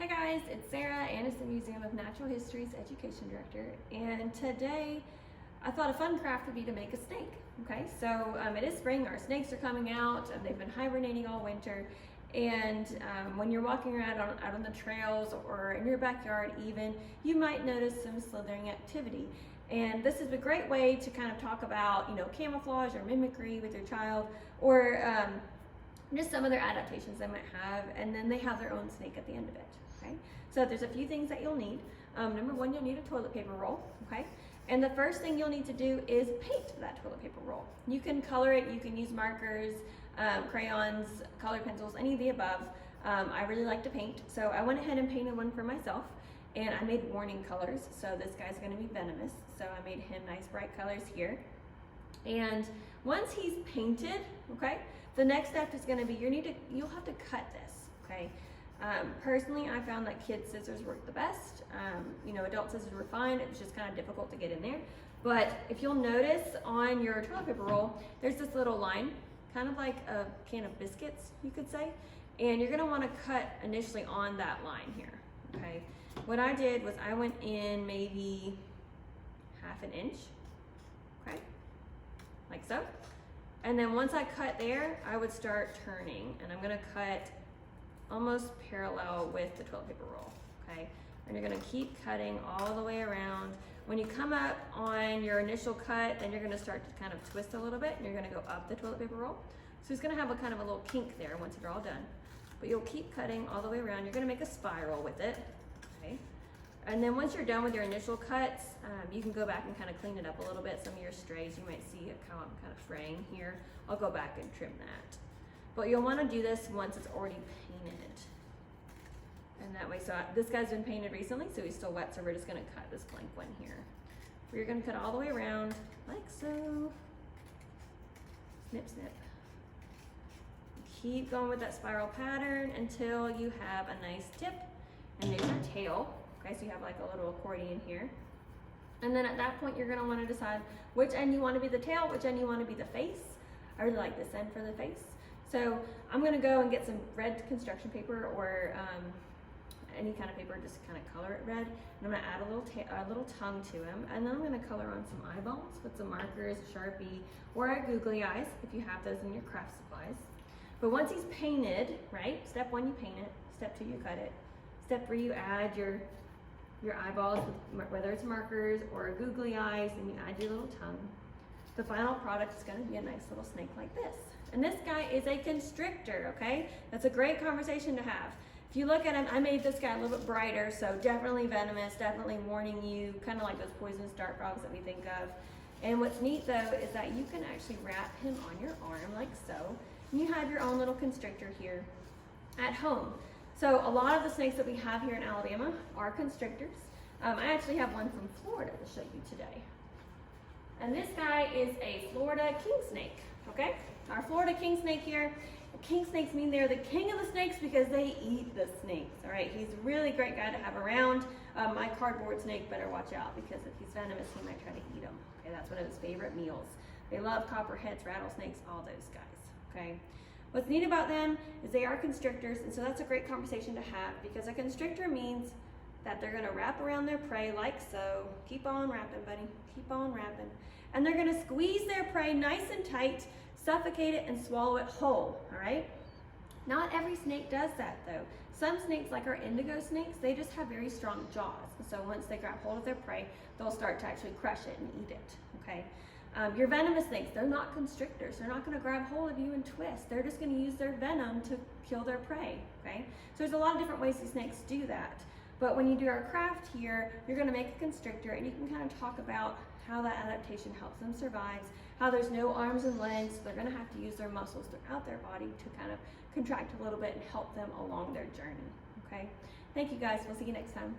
Hi guys, it's Sarah, Anderson Museum of Natural History's Education Director, and today I thought a fun craft would be to make a snake. Okay, so it is spring, our snakes are coming out, and they've been hibernating all winter, and when you're walking around out on the trails or in your backyard even, you might notice some slithering activity. And this is a great way to kind of talk about, camouflage or mimicry with your child, or just some other adaptations they might have, and then they have their own snake at the end of it. Okay, so there's a few things that you'll need. Number one, you'll need a toilet paper roll. Okay, and the first thing you'll need to do is paint that toilet paper roll. You can color it, you can use markers, crayons, colored pencils, any of the above. I really like to paint, so I went ahead and painted one for myself, and I made warning colors. So this guy's going to be venomous, so I made him nice bright colors here. And once he's painted, okay, the next step is going to be you'll have to cut this. Okay, personally, I found that kid scissors work the best. Adult scissors were fine. It was just kind of difficult to get in there. But if you'll notice on your toilet paper roll, there's this little line, kind of like a can of biscuits, you could say. And you're going to want to cut initially on that line here. Okay, what I did was I went in maybe half an inch. Okay, like so. And then once I cut there, I would start turning, and I'm gonna cut almost parallel with the toilet paper roll, okay? And you're gonna keep cutting all the way around. When you come up on your initial cut, then you're gonna start to kind of twist a little bit, and you're gonna go up the toilet paper roll. So it's gonna have a kind of a little kink there once you're all done. But you'll keep cutting all the way around. You're gonna make a spiral with it, okay? And then once you're done with your initial cuts, you can go back and kind of clean it up a little bit. Some of your strays, you might see how I'm kind of fraying here. I'll go back and trim that. But you'll want to do this once it's already painted. And that way, this guy's been painted recently, so he's still wet, so we're just going to cut this blank one here. We're going to cut all the way around, like so. Snip, snip. Keep going with that spiral pattern until you have a nice tip. And there's our tail. Okay, so you have like a little accordion here. And then at that point, you're gonna wanna decide which end you wanna be the tail, which end you wanna be the face. I really like this end for the face. So I'm gonna go and get some red construction paper or any kind of paper, just kind of color it red. And I'm gonna add a little tongue to him. And then I'm gonna color on some eyeballs with some markers, a Sharpie, or a googly eyes if you have those in your craft supplies. But once he's painted, right? Step one, you paint it. Step two, you cut it. Step three, you add your eyeballs, whether it's markers or googly eyes, and you add your little tongue. The final product is going to be a nice little snake like this. And this guy is a constrictor, okay? That's a great conversation to have. If you look at him, I made this guy a little bit brighter, so definitely venomous, definitely warning you, kind of like those poisonous dart frogs that we think of. And what's neat though is that you can actually wrap him on your arm like so, and you have your own little constrictor here at home. So a lot of the snakes that we have here in Alabama are constrictors. I actually have one from Florida to show you today. And this guy is a Florida king snake, okay? Our Florida king snake here. King snakes mean they're the king of the snakes because they eat the snakes, all right? He's a really great guy to have around. My cardboard snake better watch out because if he's venomous, he might try to eat them. Okay, that's one of his favorite meals. They love copperheads, rattlesnakes, all those guys, okay? What's neat about them is they are constrictors, and so that's a great conversation to have because a constrictor means that they're gonna wrap around their prey like so. Keep on wrapping, buddy, keep on wrapping. And they're gonna squeeze their prey nice and tight, suffocate it, and swallow it whole, all right? Not every snake does that though. Some snakes, like our indigo snakes, they just have very strong jaws. And so once they grab hold of their prey, they'll start to actually crush it and eat it, okay? Your venomous snakes, they're not constrictors. They're not gonna grab hold of you and twist. They're just gonna use their venom to kill their prey, okay? So there's a lot of different ways these snakes do that. But when you do our craft here, you're gonna make a constrictor and you can kind of talk about how that adaptation helps them survive, how there's no arms and legs, so they're gonna have to use their muscles throughout their body to kind of contract a little bit and help them along their journey, okay? Thank you guys, we'll see you next time.